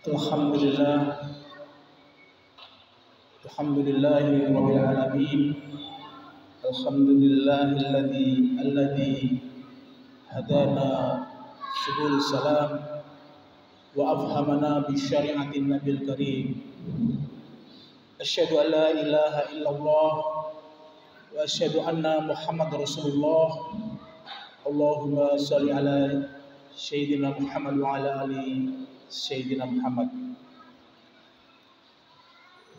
Alhamdulillah, alhamdulillahi rabbil alamin. Alhamdulillahilladzi hadana subul salam wa afhamana bi syari'atin nabil karim. Asyhadu an la ilaha illallah wa asyhadu anna Muhammadar Rasulullah. Allahumma shalli ala sayyidina Muhammad wa ala ali sayyidina Muhammad.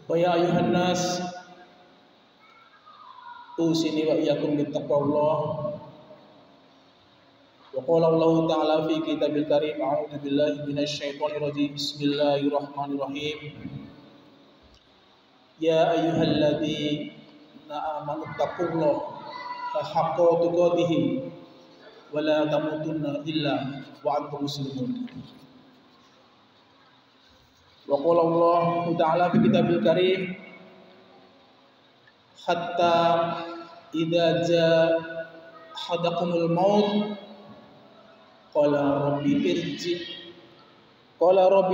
Wa ya ayuhan nas usini wa iyyakum bittaqwallah. Wa qala Allah ta'ala fi kitabil karim, a'udzu billahi minasy syaithanir rajim. Bismillahirrahmanirrahim. Ya ayyuhalladzina amanu taqullaha haqqa tuqatih wa la tamutunna illa wa antum muslimun. Wa qala Allah ta'ala fi kitabil karim, hatta idza jaa ahadakumul maut qala rabbi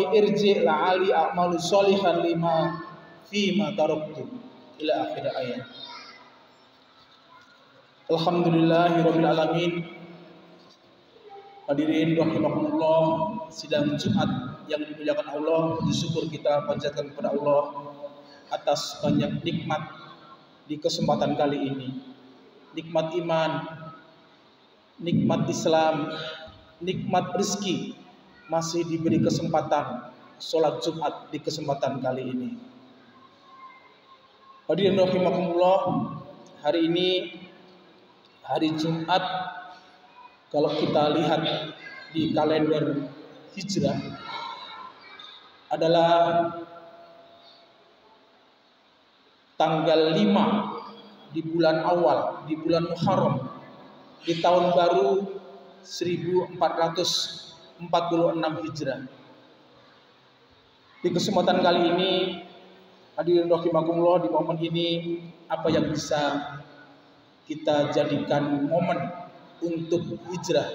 irji la'ali a'malu sholihan lima fima taraktu ila akhir ayat. Alhamdulillahirabbil alamin. Hadirin rahimakumullah, sidang Jumat yang dimuliakan Allah, puji syukur kita panjatkan kepada Allah atas banyak nikmat di kesempatan kali ini. Nikmat iman, nikmat Islam, nikmat rezeki, masih diberi kesempatan sholat Jumat di kesempatan kali ini. Hadirin rahimakumullah, hari ini hari Jumat, kalau kita lihat di kalender Hijrah adalah tanggal 5 di bulan awal, di bulan Muharram, di tahun baru 1446 Hijrah. Di kesempatan kali ini, hadirin rahimakumullah, di momen ini apa yang bisa kita jadikan momen untuk hijrah,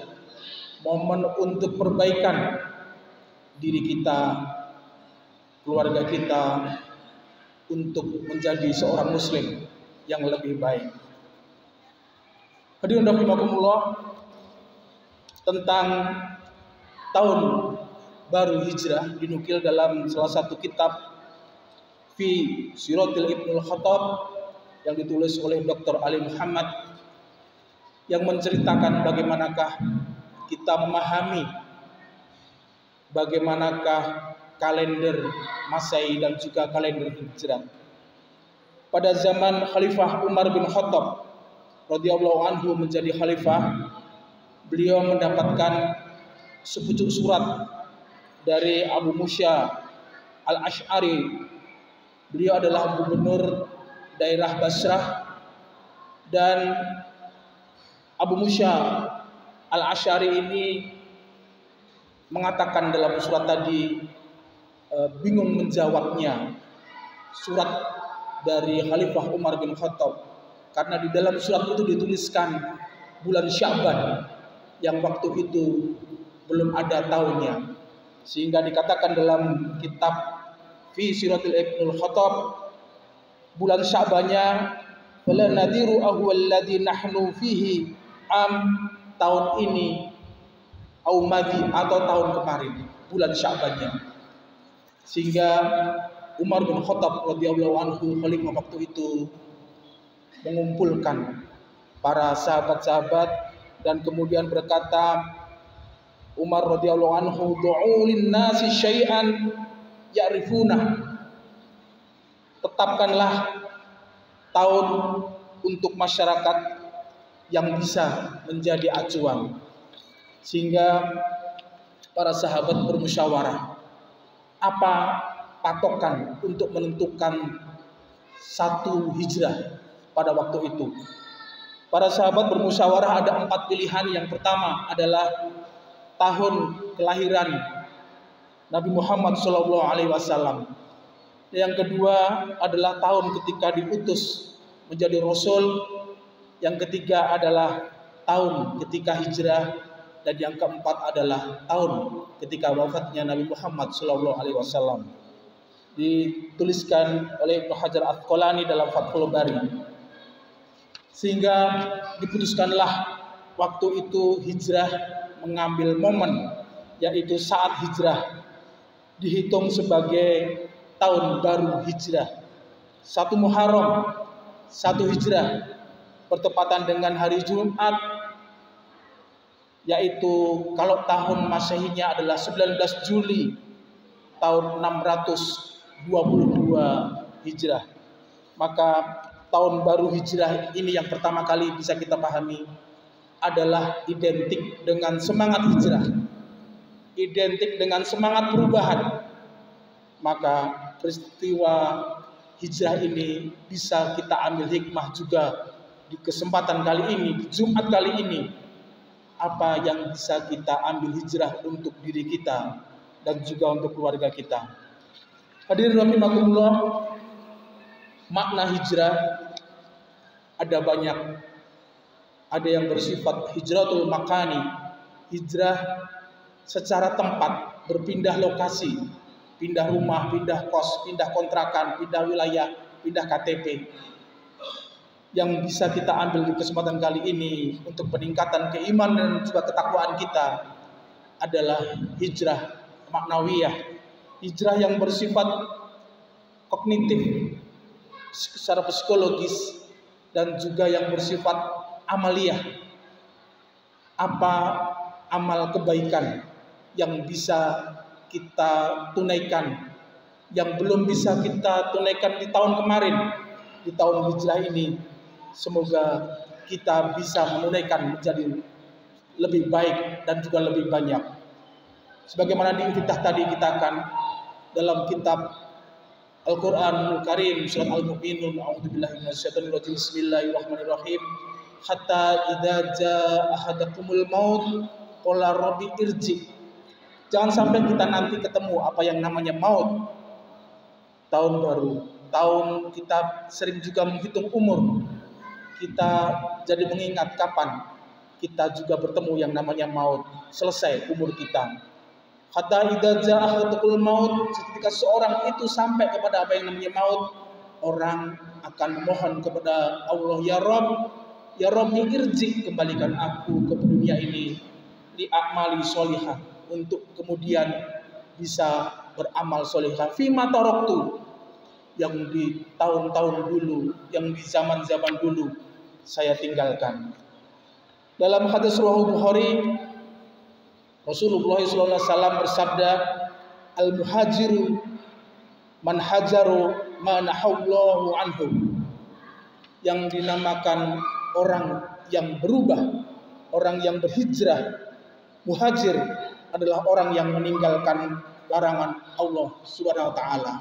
momen untuk perbaikan diri kita, keluarga kita, untuk menjadi seorang muslim yang lebih baik. Hadirin rahimakumullah, tentang tahun baru hijrah dinukil dalam salah satu kitab Fi Siratil Ibnul Khattab yang ditulis oleh Dr. Ali Muhammad, yang menceritakan bagaimanakah kita memahami bagaimanakah kalender Masehi dan juga kalender Hijrah. Pada zaman Khalifah Umar bin Khattab radhiyallahu anhu menjadi khalifah, beliau mendapatkan sepucuk surat dari Abu Musa Al-Asy'ari. Beliau adalah gubernur daerah Basrah, dan Abu Musa Al-Asy'ari ini mengatakan dalam surat tadi, bingung menjawabnya surat dari Khalifah Umar bin Khattab, karena di dalam surat itu dituliskan bulan Sya'ban yang waktu itu belum ada tahunnya, sehingga dikatakan dalam kitab Fi Siratil Ibnul Khattab, bulan Sya'bannya wala nadiru ahwalladzi nahnu fihi tahun ini au madi, atau tahun kemarin, bulan Sya'bannya. Sehingga Umar bin Khattab radhiyallahu anhu, khalifah waktu itu, mengumpulkan para sahabat-sahabat dan kemudian berkata, Umar radhiyallahu anhu, du'u lin-nasi syai'an ya'rifuna, tetapkanlah tahun untuk masyarakat yang bisa menjadi acuan. Sehingga para sahabat bermusyawarah, apa patokan untuk menentukan satu hijrah pada waktu itu. Para sahabat bermusyawarah, ada 4 pilihan. Yang pertama adalah tahun kelahiran Nabi Muhammad SAW. Yang kedua adalah tahun ketika diutus menjadi Rasul. Yang ketiga adalah tahun ketika hijrah. dan yang keempat adalah tahun ketika wafatnya Nabi Muhammad SAW. Dituliskan oleh Ibnu Hajar Al-Asqalani dalam Fathul Bari. Sehingga diputuskanlah waktu itu hijrah mengambil momen, yaitu saat hijrah dihitung sebagai tahun baru hijrah. 1 Muharram, 1 Hijrah, bertepatan dengan hari Jumat, yaitu kalau tahun Masehinya adalah 19 Juli tahun 622 Hijrah. Maka tahun baru Hijrah ini yang pertama kali bisa kita pahami adalah identik dengan semangat hijrah, identik dengan semangat perubahan. Maka peristiwa hijrah ini bisa kita ambil hikmah juga di kesempatan kali ini, di Jumat kali ini. Apa yang bisa kita ambil hijrah untuk diri kita dan juga untuk keluarga kita. Hadirin rahimakumullah, makna hijrah ada banyak. Ada yang bersifat hijratul makani, hijrah secara tempat, berpindah lokasi, pindah rumah, pindah kos, pindah kontrakan, pindah wilayah, pindah KTP. Yang bisa kita ambil di kesempatan kali ini untuk peningkatan keimanan dan juga ketakwaan kita adalah hijrah maknawiyah, hijrah yang bersifat kognitif secara psikologis dan juga yang bersifat amaliyah. Apa amal kebaikan yang bisa kita tunaikan, yang belum bisa kita tunaikan di tahun kemarin, di tahun hijrah ini, semoga kita bisa menunaikan menjadi lebih baik dan juga lebih banyak. Sebagaimana di iftitah tadi kita akan dalam kitab Al-Quranul Karim surat Al-Mu'minun, a'udzubillahi minasyaitonir rajim, bismillahirrahmanirrahim, hatta idza jaa ahadakumul maut qala rabbi irji. Jangan sampai kita nanti ketemu apa yang namanya maut, tahun baru, tahun kita sering juga menghitung umur. Kita jadi mengingat kapan kita juga bertemu yang namanya maut, selesai umur kita. Hatta idza jaa ahadakumul maut, ketika seorang itu sampai kepada apa yang namanya maut, orang akan memohon kepada Allah, ya Rabbi irji, kembalikan aku ke dunia ini li a'mali sholihah, untuk kemudian bisa beramal sholihah fima taraktu, yang di tahun-tahun dulu, yang di zaman-zaman dulu saya tinggalkan. Dalam hadis riwayat Bukhari, Rasulullah SAW bersabda, al-muhajiru man hajaru ma nahallahu anhu. Yang dinamakan orang yang berubah, orang yang berhijrah, muhajir adalah orang yang meninggalkan larangan Allah Subhanahu wa taala.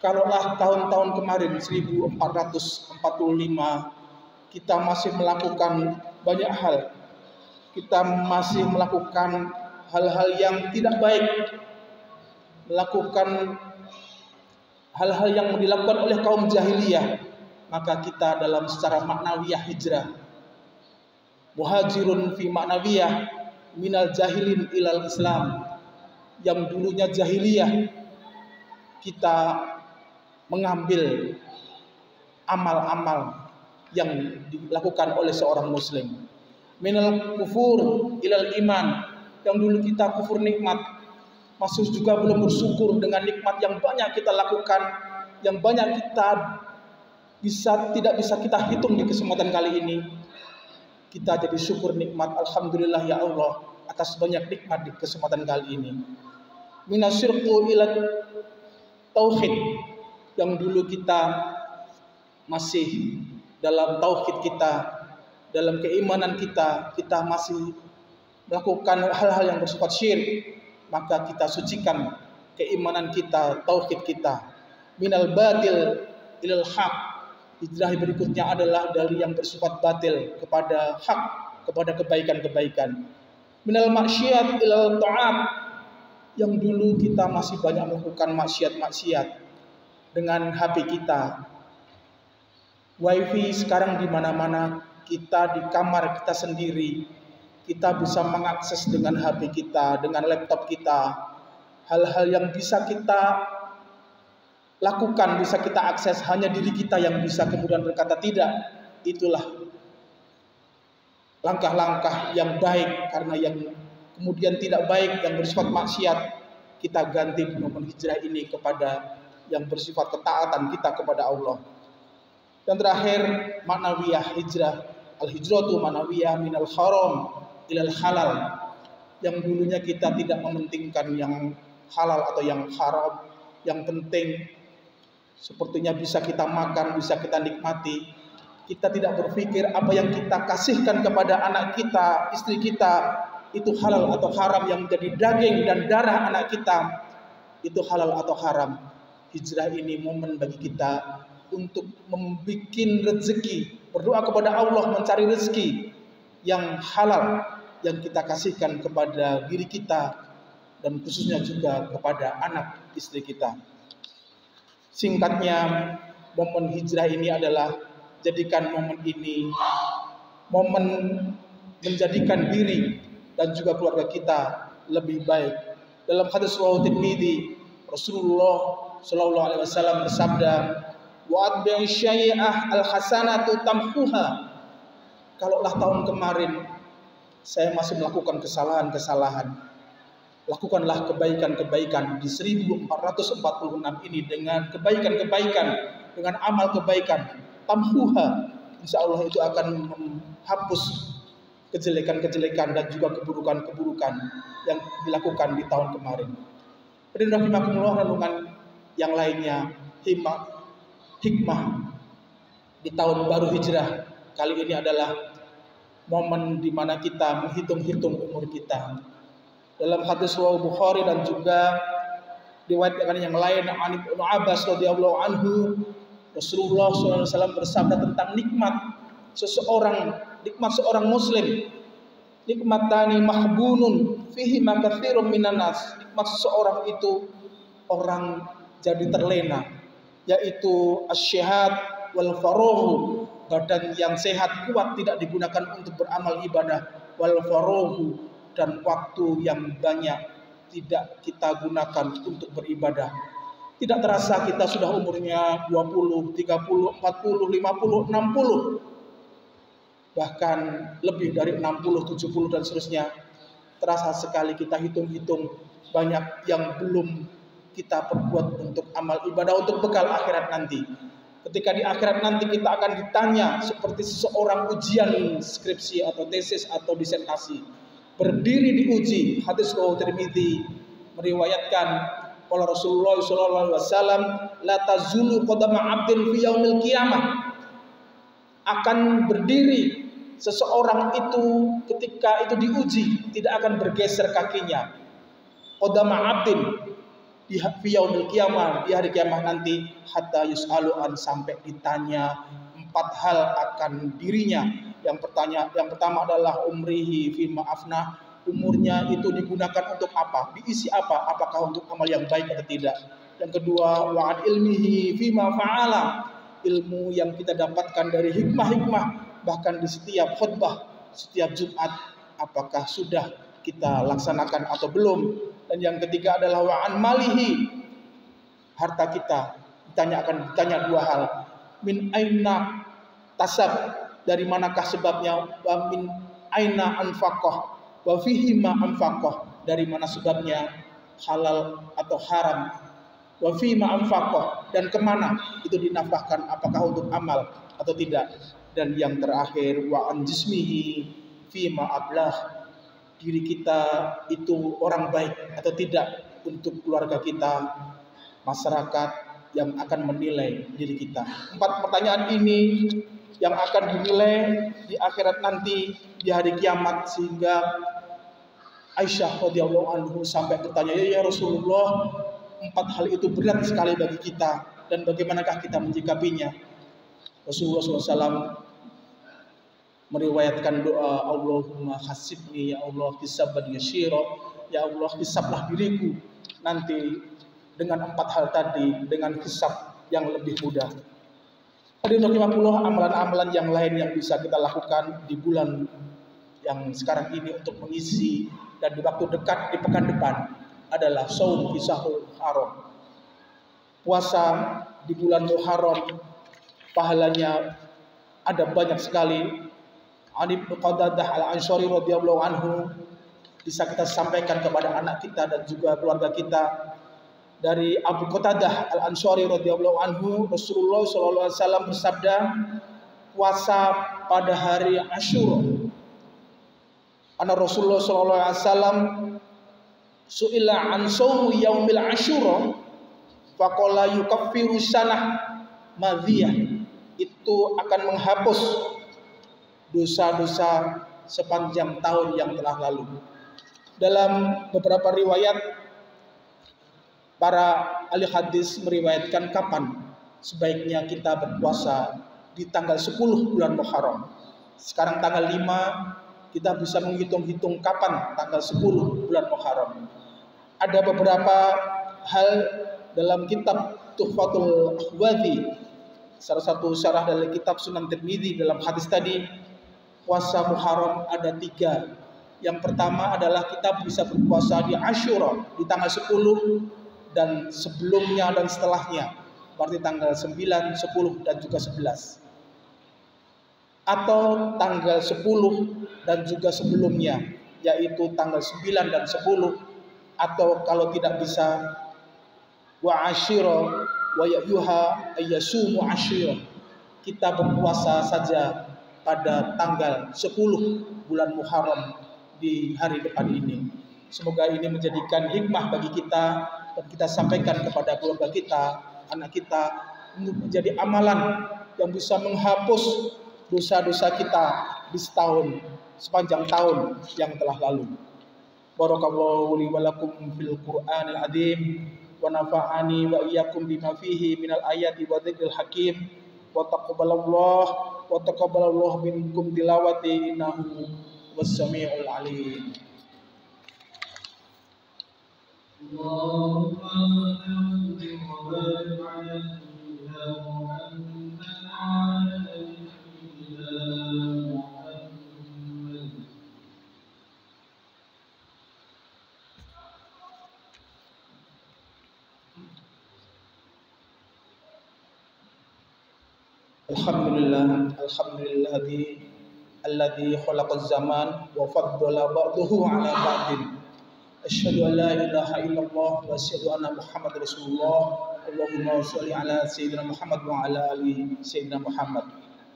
Kalaulah tahun-tahun kemarin 1445 kita masih melakukan banyak hal, kita masih melakukan hal-hal yang tidak baik, melakukan hal-hal yang dilakukan oleh kaum jahiliyah, maka kita dalam secara maknawiyah hijrah, muhajirun fi maknawiyah minal jahilin ilal Islam. Yang dulunya jahiliyah, kita mengambil amal-amal yang dilakukan oleh seorang muslim. Minal kufur ilal iman, yang dulu kita kufur nikmat, masih juga belum bersyukur dengan nikmat yang banyak kita lakukan, yang banyak kita tidak bisa kita hitung di kesempatan kali ini. Kita jadi syukur nikmat, alhamdulillah ya Allah atas banyak nikmat di kesempatan kali ini. Minasyirku ila tauhid, yang dulu kita masih dalam tauhid kita, dalam keimanan kita masih melakukan hal-hal yang bersifat syirik, maka kita sucikan keimanan kita, tauhid kita. Minal batil ilal haq, hijrah berikutnya adalah dari yang bersifat batil kepada hak, kepada kebaikan-kebaikan. Minal maksiat ilal ta'at, yang dulu kita masih banyak melakukan maksiat-maksiat dengan HP kita. Wifi sekarang di mana-mana, kita di kamar kita sendiri, kita bisa mengakses dengan HP kita, dengan laptop kita, hal-hal yang bisa kita lakukan, bisa kita akses, hanya diri kita yang bisa kemudian berkata tidak. Itulah langkah-langkah yang baik, karena yang kemudian tidak baik, yang bersifat maksiat, kita ganti di momen hijrah ini kepada yang bersifat ketaatan kita kepada Allah. Dan terakhir, maknawiyah hijrah. Al-hijratu maknawiyah minal haram ilal halal. Yang dulunya kita tidak mementingkan yang halal atau yang haram, yang penting sepertinya bisa kita makan, bisa kita nikmati. Kita tidak berpikir apa yang kita kasihkan kepada anak kita, istri kita, itu halal atau haram, yang menjadi daging dan darah anak kita, itu halal atau haram. Hijrah ini momen bagi kita untuk membuat rezeki, berdoa kepada Allah mencari rezeki yang halal, yang kita kasihkan kepada diri kita, dan khususnya juga kepada anak istri kita. Singkatnya, momen hijrah ini adalah jadikan momen ini momen menjadikan diri dan juga keluarga kita lebih baik. Dalam hadis riwayat Tirmidzi, Rasulullah sallallahu alaihi wasallam bersabda, "Wa atbi'i syai'ah al-hasanatu tamhuha." Kalaulah tahun kemarin saya masih melakukan kesalahan-kesalahan, lakukanlah kebaikan-kebaikan di 1446 ini dengan kebaikan-kebaikan, dengan amal kebaikan. Tamhuha, insya Allah itu akan menghapus kejelekan-kejelekan dan juga keburukan-keburukan yang dilakukan di tahun kemarin. Hadirin rahimakumullah, renungan yang lainnya, hikmah di tahun baru hijrah kali ini adalah momen di mana kita menghitung-hitung umur kita. Dalam hadis riwayat Bukhari dan juga riwayat yang lain, Ibnu Abbas radhiyallahu anhu, Rasulullah SAW bersabda tentang nikmat seorang muslim. Nikmatani mahbunun fihi makatsirun minan nas. Nikmat seseorang itu orang jadi terlena, yaitu asyihad wal faragh, badan yang sehat kuat tidak digunakan untuk beramal ibadah, wal faragh, dan waktu yang banyak tidak kita gunakan untuk beribadah. Tidak terasa kita sudah umurnya 20, 30, 40, 50, 60. Bahkan lebih dari 60, 70 dan seterusnya. Terasa sekali kita hitung-hitung banyak yang belum kita perbuat untuk amal ibadah, untuk bekal akhirat nanti. Ketika di akhirat nanti kita akan ditanya seperti seseorang ujian skripsi atau tesis atau disertasi. Berdiri diuji. Hadis riwayat Tirmidzi meriwayatkan oleh Rasulullah SAW, la tazulu qadama 'abdin fi yaumil qiyamah. Akan berdiri seseorang itu ketika itu diuji, tidak akan bergeser kakinya. Qadama 'abdin fi yaumil qiyamah, di hari kiamat nanti, hatta yus'alu an, sampai ditanya 4 hal akan dirinya. Yang pertama adalah umrihi fima afna. Umurnya itu digunakan untuk apa? Diisi apa? Apakah untuk amal yang baik atau tidak? Yang kedua, wa'ad ilmihi fima fa'ala. Ilmu yang kita dapatkan dari hikmah-hikmah, bahkan di setiap khutbah, setiap Jumat, apakah sudah kita laksanakan atau belum? Dan yang ketiga adalah wa'an malihi, harta kita. Ditanya 2 hal. Min aina tasab, dari manakah sebabnya? Wa min aina anfaqah, wa fihi ma anfaqah, dari mana sebabnya, halal atau haram. Wa fihi ma anfaqah, dan kemana itu dinafkahkan, apakah untuk amal atau tidak. Dan yang terakhir, wa an jismihi fi ma ablah, diri kita itu orang baik atau tidak untuk keluarga kita, masyarakat yang akan menilai diri kita. 4 pertanyaan ini yang akan dinilai di akhirat nanti, di hari kiamat, sehingga Aisyah radhiyallahu anhu sampai bertanya, ya Rasulullah, 4 hal itu berat sekali bagi kita, dan bagaimanakah kita menyikapinya? Rasulullah SAW meriwayatkan doa, Allahumma hasibni ya Allah hisaban yashira, ya Allah hisablah diriku nanti dengan 4 hal tadi, dengan hisab yang lebih mudah. Hadirin rahimakumullah, amalan-amalan yang lain yang bisa kita lakukan di bulan yang sekarang ini untuk mengisi dan di waktu dekat di pekan depan adalah shaum fi syahril haram. Puasa di bulan Muharram pahalanya ada banyak sekali. Ani bin Qatadah Al-Ansari radhiyallahu anhu bisa kita sampaikan kepada anak kita dan juga keluarga kita. Dari Abu Qatadah Al-Ansari radhiyallahu anhu, Rasulullah sallallahu alaihi wasallam bersabda, puasa pada hari Asyura. Ana Rasulullah sallallahu alaihi wasallam su'ila an shaumi yaumil Asyura faqala yukaffiru sanah madhiyah. Itu akan menghapus dosa-dosa sepanjang tahun yang telah lalu. Dalam beberapa riwayat, para ahli hadis meriwayatkan kapan sebaiknya kita berpuasa di tanggal 10 bulan Muharram. Sekarang tanggal 5, kita bisa menghitung-hitung kapan tanggal 10 bulan Muharram. Ada beberapa hal dalam kitab Tuhfatul Ahwadhi, salah satu syarah dari kitab Sunan Tirmidzi dalam hadis tadi, puasa Muharram ada 3. Yang pertama adalah kita bisa berpuasa di Asyura di tanggal 10 dan sebelumnya dan setelahnya, berarti tanggal 9, 10 dan juga 11. Atau tanggal 10 dan juga sebelumnya, yaitu tanggal 9 dan 10. Atau kalau tidak bisa, wa asyira wa ya'yuha ayyasumu asyira, kita berpuasa saja pada tanggal 10 bulan Muharram di hari depan ini. Semoga ini menjadikan hikmah bagi kita dan kita sampaikan kepada keluarga kita, anak kita, untuk menjadi amalan yang bisa menghapus dosa-dosa kita di setahun, sepanjang tahun yang telah lalu. Barakallahu li wa lakum fil Qur'anil azim wa nafa'ani wa iyyakum bima fihi minal ayati wa dzikril hakim wa taqabbalallahu minkum tilawati innahu was-sami'ul alim. Allahumma salli wa barik ala sayyidina Muhammad wa ala ali sayyidina Muhammad. Alhamdulillah alladzi khalaqaz zaman wa faddala ba'dahu 'ala ba'din. Asyhadu an la ilaha illallah wa asyhadu anna Muhammadar Rasulullah. Allahumma shalli ala sayyidina Muhammad wa ala ali sayyidina Muhammad.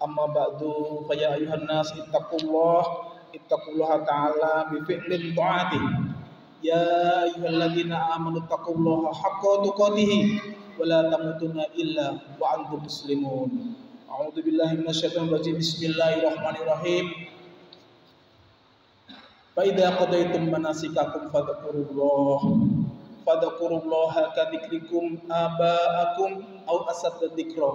Amma ba'du, fa ya ayuhan nas ittaqullaha ta'ala bi fi'lin ta'atih. Ya ayyuhalladzina amanu taqullaha haqqa tuqatih wa la tamutunna illa wa antum muslimun. A'udzu billahi minasyaitonir rajim. Bismillahirrahmanirrahim. Fa idza qadaytum manasikakum fadhkurullaha ka dzikrikum aba'akum aw asadda dzikra.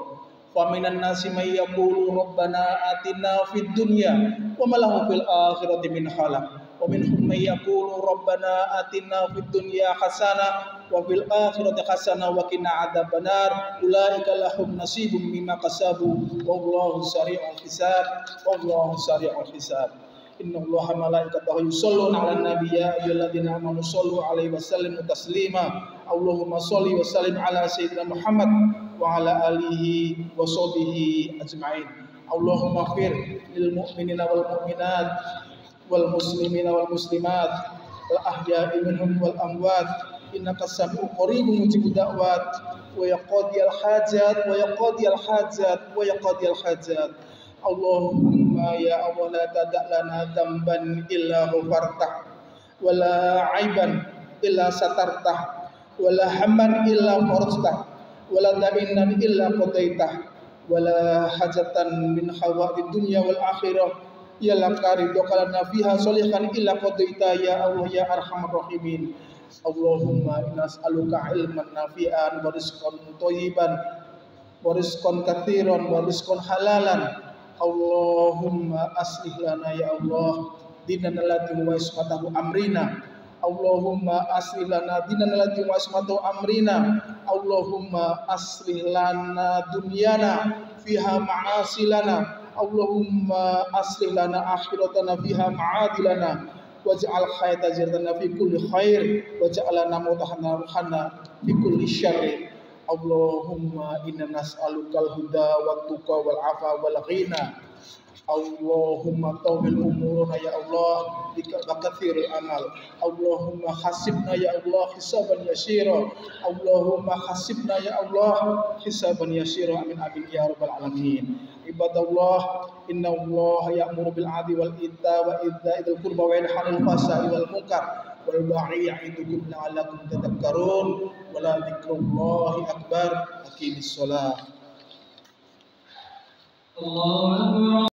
Fa minan nasi may yaqulu rabbana atina fid dunya wa ma lahu fil akhirati min khalaq. Wa minhum may yaqulu rabbana atina fid dunya hasanah wa fil akhirati hasanah wa qina adzabannar. Ulaika lahum nasibum mimma kasabu wallahu sari'ul hisab. Inna Allaha malaikatahu yusholluna 'alan nabiy ya ayyuhalladzina amanu shollu 'alaihi wa sallimu taslima. Allahumma sholli wa sallim 'ala sayyidina Muhammad wa 'ala alihi wa sahbihi ajma'in. Allahumma ighfir lil mu'minina wal mu'minat wal muslimina wal muslimat wal ahya'i minhum wal amwat innaka sami'un qaribun mujibud da'wat wa yaqdiyal hajat. Allahumma ya Allah la tada' lana dzamban illa ghafartah wa la 'aiban illa satartah wa la hamman illa farajtah wa la da'inan illa qadaitah wa la hajatan min hawaid dunya wal akhirah ya la qaridaka lana fiha sholihan illa qadaitah ya Allah ya arhamar rahimin. Allahumma inna nas'aluka ilman nafi'an wa rizqan thayyiban wa rizqan katsiran wa rizqan halalan. Allahumma aslih lana ya Allah dinana allati wa ismatahu amrina. Allahumma aslih lana dinana allati wa ismatahu amrina. Allahumma aslih lana dunyana fiha ma'asilana Allahumma aslih lana akhiratana fiha ma'adilana waj'al khayta zirtana fi kulli khair waj'alana mutahana fi kulli syarri. Allahumma inna nas'alukal huda wat tuqa wal afa wal ghina. Allahumma tawil umuruna ya Allah bika katsirul amal. Allahumma hasibna ya Allah hisaban yasira. Allahumma hasibna ya Allah hisaban yasira. Amin amin ya rabbal alamin. Ibadallah, inna Allah ya'muru bil 'adli wal ihsani wa ita'i dzil qurba wa yanha 'anil fahsya'i wal munkar wal baghi ya'idukum la'allakum tadhakkarun. Wa la dzikrullahi akbar. Aqimis shalah. Allahu akbar.